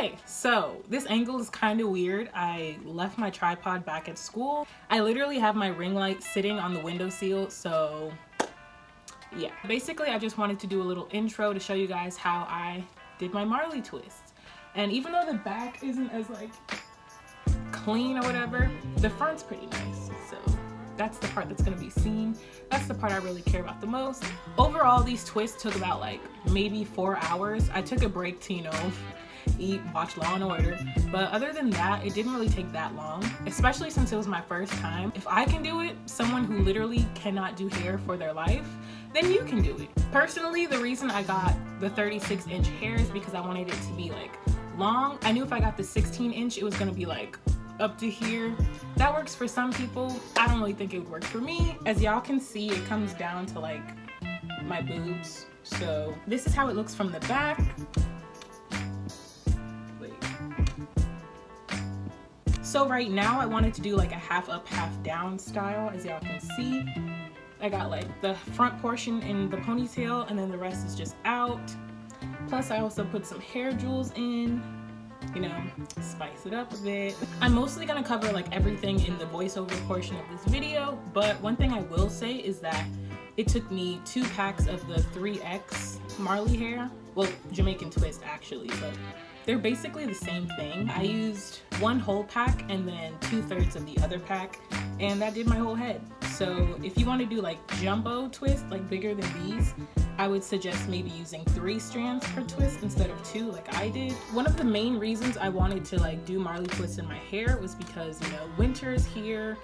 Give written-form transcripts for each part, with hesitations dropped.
Okay, so this angle is kind of weird. I left my tripod back at school. I literally have my ring light sitting on the windowsill, so yeah. Basically, I just wanted to do a little intro to show you guys how I did my Marley twist. And even though the back isn't as like clean or whatever, the front's pretty nice. So that's the part that's gonna be seen. That's the part I really care about the most. Overall, these twists took about like maybe 4 hours. I took a break to, you know, eat, watch Law and Order, but other than that, it didn't really take that long, especially since it was my first time. If I can do it, someone who literally cannot do hair for their life, then you can do it. Personally, the reason I got the 36-inch hair is because I wanted it to be like long. I knew if I got the 16-inch, it was gonna be like up to here. That works for some people. I don't really think it would work for me. As y'all can see, it comes down to like my boobs. So this is how it looks from the back. So right now I wanted to do like a half up, half down style. As y'all can see, I got like the front portion in the ponytail and then the rest is just out. Plus I also put some hair jewels in, you know, spice it up a bit. I'm mostly gonna cover like everything in the voiceover portion of this video, but one thing I will say is that it took me 2 packs of the 3X Marley hair. Well, Jamaican twist actually, but they're basically the same thing. I used 1 whole pack and then 2/3 of the other pack, and that did my whole head. So if you want to do like jumbo twist, like bigger than these, I would suggest maybe using 3 strands per twist instead of 2 like I did. One of the main reasons I wanted to like do Marley twists in my hair was because, you know, winter is here.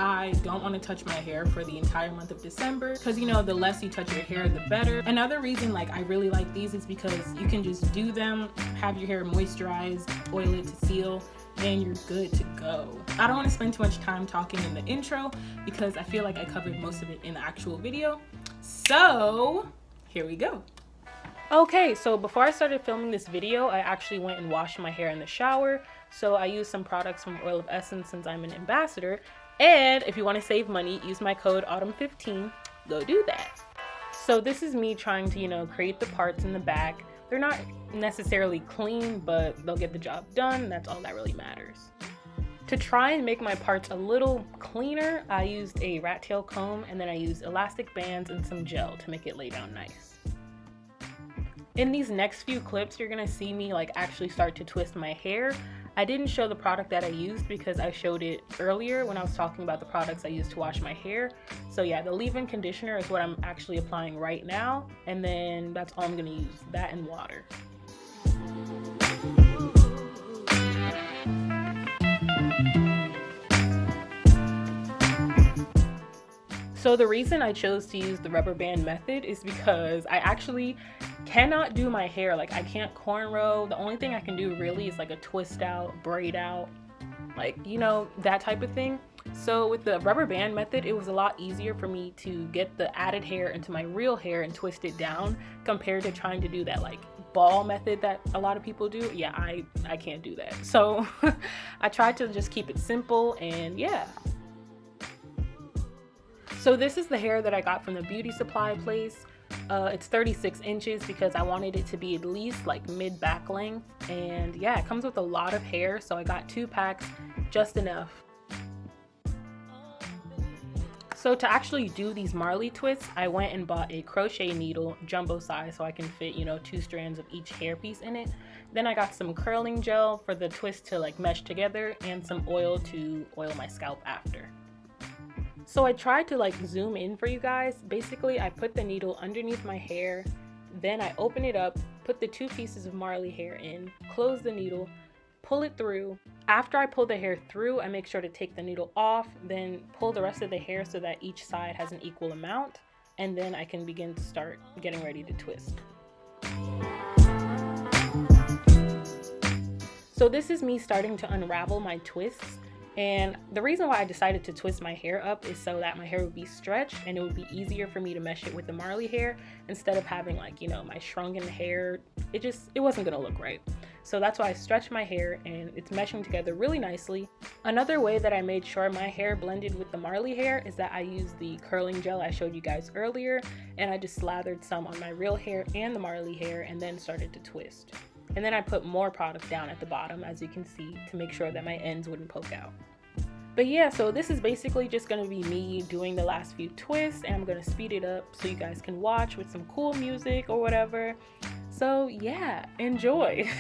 I don't want to touch my hair for the entire month of December because, you know, the less you touch your hair, the better. Another reason like I really like these is because you can just do them, have your hair moisturized, oil it to seal, and you're good to go. I don't want to spend too much time talking in the intro because I feel like I covered most of it in the actual video. So here we go. Okay, so before I started filming this video, I actually went and washed my hair in the shower. So I used some products from Oil of Essence since I'm an ambassador. And if you want to save money, use my code AUTUMN15. Go do that. So this is me trying to, you know, create the parts in the back. They're not necessarily clean, but they'll get the job done. That's all that really matters. To try and make my parts a little cleaner, I used a rat tail comb and then I used elastic bands and some gel to make it lay down nice. In these next few clips, you're gonna see me like actually start to twist my hair. I didn't show the product that I used because I showed it earlier when I was talking about the products I used to wash my hair. So yeah, the leave-in conditioner is what I'm actually applying right now, and then that's all I'm gonna use, that and water. So the reason I chose to use the Rubberband Method is because I actually cannot do my hair. Like I can't cornrow. The only thing I can do really is like a twist out, braid out, like, you know, that type of thing. So with the Rubberband Method, it was a lot easier for me to get the added hair into my real hair and twist it down compared to trying to do that like ball method that a lot of people do. Yeah, I can't do that. So I tried to just keep it simple, and yeah. So this is the hair that I got from the beauty supply place. It's 36 inches because I wanted it to be at least like mid back length, and yeah, it comes with a lot of hair, so I got 2 packs, just enough. So to actually do these Marley twists, I went and bought a crochet needle, jumbo size, so I can fit, you know, 2 strands of each hairpiece in it. Then I got some curling gel for the twist to like mesh together, and some oil to oil my scalp after. So I tried to like zoom in for you guys. Basically, I put the needle underneath my hair, then I open it up, put the 2 pieces of Marley hair in, close the needle, pull it through. After I pull the hair through, I make sure to take the needle off, then pull the rest of the hair so that each side has an equal amount, and then I can begin to start getting ready to twist. So this is me starting to unravel my twists. And the reason why I decided to twist my hair up is so that my hair would be stretched and it would be easier for me to mesh it with the Marley hair instead of having like, you know, my shrunken hair. It wasn't gonna look right. So that's why I stretched my hair, and it's meshing together really nicely. Another way that I made sure my hair blended with the Marley hair is that I used the curling gel I showed you guys earlier, and I just slathered some on my real hair and the Marley hair and then started to twist. And then I put more product down at the bottom, as you can see, to make sure that my ends wouldn't poke out. But yeah, so this is basically just gonna be me doing the last few twists, and I'm gonna speed it up so you guys can watch with some cool music or whatever. So yeah, enjoy.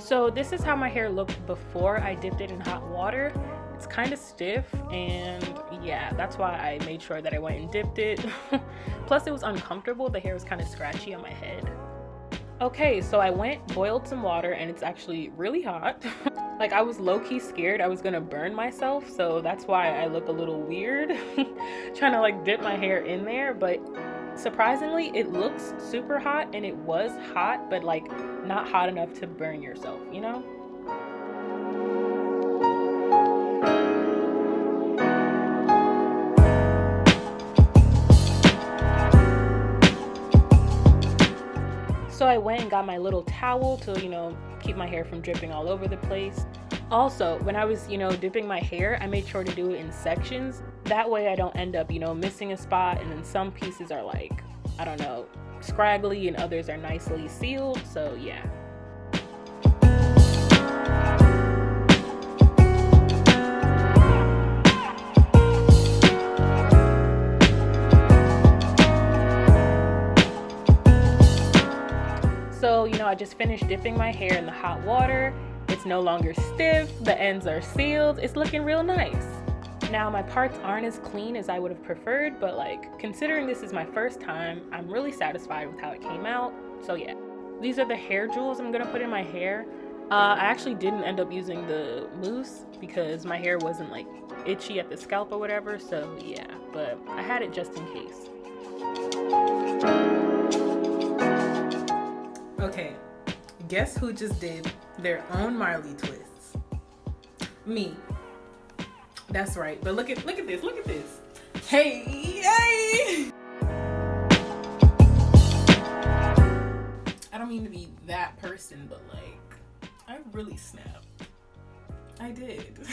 So this is how my hair looked before I dipped it in hot water. It's kind of stiff, and yeah, that's why I made sure that I went and dipped it. Plus it was uncomfortable, the hair was kind of scratchy on my head. Okay, so I went, boiled some water, and it's actually really hot. Like, I was low-key scared I was gonna burn myself, so that's why I look a little weird trying to like dip my hair in there. But surprisingly, it looks super hot, and it was hot, but like not hot enough to burn yourself, you know? So I went and got my little towel to, you know, keep my hair from dripping all over the place. Also, when I was, you know, dipping my hair, I made sure to do it in sections. That way I don't end up, you know, missing a spot, and then some pieces are like, I don't know, scraggly, and others are nicely sealed, so yeah. So, you know, I just finished dipping my hair in the hot water. It's no longer stiff, the ends are sealed, it's looking real nice. Now, my parts aren't as clean as I would have preferred, but like, considering this is my first time, I'm really satisfied with how it came out. So yeah, these are the hair jewels I'm gonna put in my hair. I actually didn't end up using the mousse because my hair wasn't like itchy at the scalp or whatever, so yeah, but I had it just in case. Okay, guess who just did their own Marley twists? Me. That's right. But look at this. Hey, yay! I don't mean to be that person, but like, I really snapped. I did.